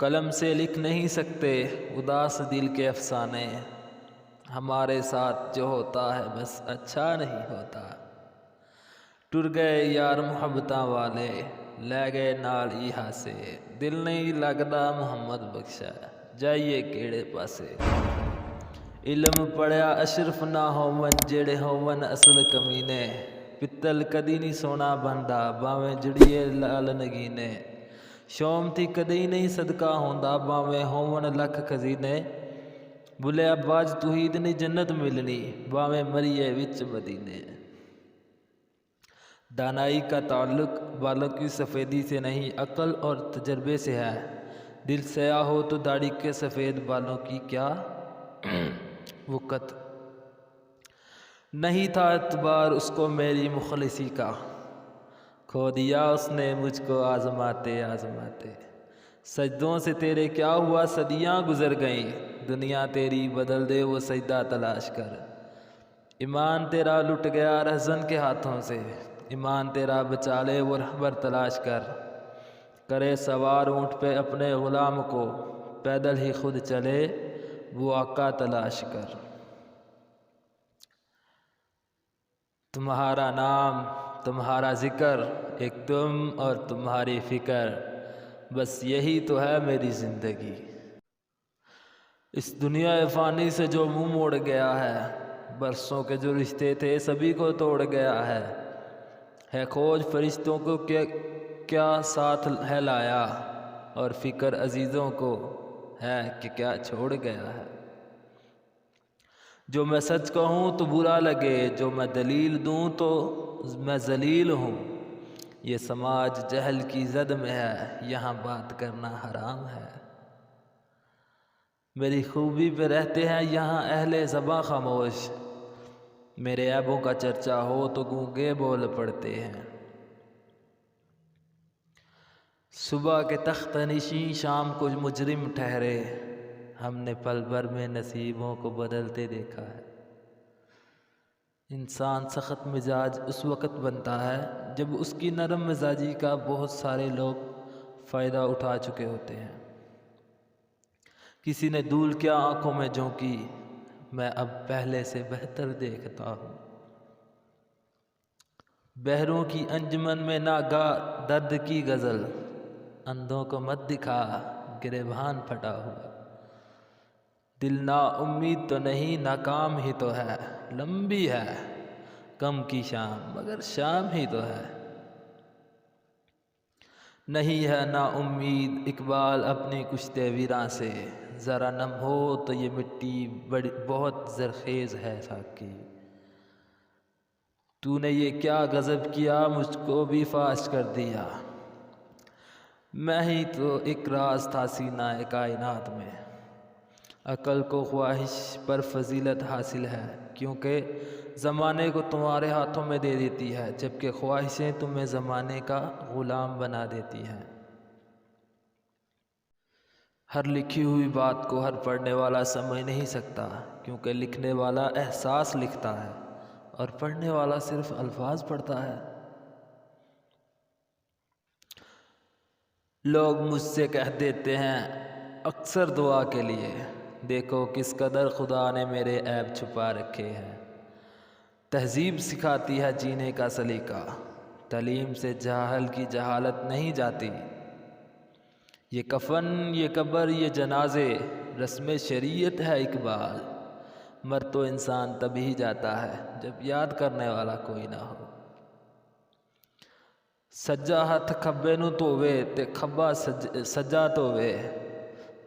قلم سے لکھ نہیں سکتے اداس دل کے افسانے، ہمارے ساتھ جو ہوتا ہے بس اچھا نہیں ہوتا۔ ٹر گئے یار محبتاں والے، لے گئے نال ایہا سے، دل نہیں لگدا محمد بخشا، جائیے کیڑے پاسے۔ علم پڑھیا اشرف نہ ہون جیڑے ہون اصل کمینے، پتل کدی نہیں سونا بندا باویں جڑیے لال نگینے، شوم تھی کدی نہیں صدقہ ہوندا باویں ہون لکھ خزینے، بھلیا باج توحید نہیں جنت ملنی باویں مریے وچ مدینے۔ دانائی کا تعلق بالوں کی سفیدی سے نہیں عقل اور تجربے سے ہے، دل سیاہ ہو تو داڑھی کے سفید بالوں کی کیا وقت۔ نہیں تھا اعتبار اس کو میری مخلصی کا، کھو دیا اس نے مجھ کو آزماتے آزماتے، سجدوں سے تیرے کیا ہوا صدیاں گزر گئیں، دنیا تیری بدل دے وہ سجدہ تلاش کر، ایمان تیرا لٹ گیا رہزن کے ہاتھوں سے، ایمان تیرا بچا لے وہ رہبر تلاش کر، کرے سوار اونٹ پہ اپنے غلام کو، پیدل ہی خود چلے وہ آقا تلاش کر۔ تمہارا نام تمہارا ذکر، ایک تم اور تمہاری فکر، بس یہی تو ہے میری زندگی۔ اس دنیا فانی سے جو منہ موڑ گیا ہے، برسوں کے جو رشتے تھے سبھی کو توڑ گیا ہے کھوج فرشتوں کو کیا ساتھ ہے لایا، اور فکر عزیزوں کو ہے کہ کیا چھوڑ گیا ہے۔ جو میں سچ کہوں تو برا لگے، جو میں دلیل دوں تو میں ذلیل ہوں، یہ سماج جہل کی زد میں ہے، یہاں بات کرنا حرام ہے۔ میری خوبی پہ رہتے ہیں یہاں اہل زباں خاموش، میرے عیبوں کا چرچا ہو تو گونگے بول پڑتے ہیں۔ صبح کے تخت نشین شام کو مجرم ٹھہرے، ہم نے پل بھر میں نصیبوں کو بدلتے دیکھا ہے۔ انسان سخت مزاج اس وقت بنتا ہے جب اس کی نرم مزاجی کا بہت سارے لوگ فائدہ اٹھا چکے ہوتے ہیں۔ کسی نے دھول کیا آنکھوں میں جھونکی، میں اب پہلے سے بہتر دیکھتا ہوں۔ بہروں کی انجمن میں ناگاہ درد کی غزل، اندھوں کو مت دکھا گریبان پھٹا ہوا، دل نا امید تو نہیں ناکام ہی تو ہے، لمبی ہے غم کی شام مگر شام ہی تو ہے۔ نہیں ہے نا امید اقبال اپنی کشتے ویراں سے، ذرا نم ہو تو یہ مٹی بہت زرخیز ہے ساقی، تو نے یہ کیا غضب کیا مجھ کو بھی فاش کر دیا، میں ہی تو ایک راز تھا سینہ کائنات میں، عقل کو خواہش پر فضیلت حاصل ہے، کیونکہ زمانے کو تمہارے ہاتھوں میں دے دیتی ہے، جبکہ خواہشیں تمہیں زمانے کا غلام بنا دیتی ہیں۔ ہر لکھی ہوئی بات کو ہر پڑھنے والا سمجھ نہیں سکتا، کیونکہ لکھنے والا احساس لکھتا ہے اور پڑھنے والا صرف الفاظ پڑھتا ہے۔ لوگ مجھ سے کہہ دیتے ہیں اکثر دعا کے لیے، دیکھو کس قدر خدا نے میرے عیب چھپا رکھے ہیں۔ تہذیب سکھاتی ہے جینے کا سلیقہ، تعلیم سے جاہل کی جہالت نہیں جاتی، یہ کفن یہ قبر یہ جنازے رسم شریعت ہے اقبال، مر تو انسان تبھی جاتا ہے جب یاد کرنے والا کوئی نہ ہو۔ سجا ہاتھ کھبے نو دھووے تے کھبا سجا دھووے،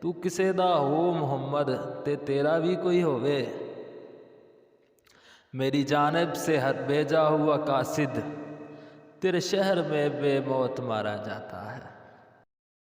تو کسے دا ہو محمد تے تیرا بھی کوئی ہووے، میری جانب سے ہر بھیجا ہوا قاصد تیرے شہر میں بے موت مارا جاتا ہے۔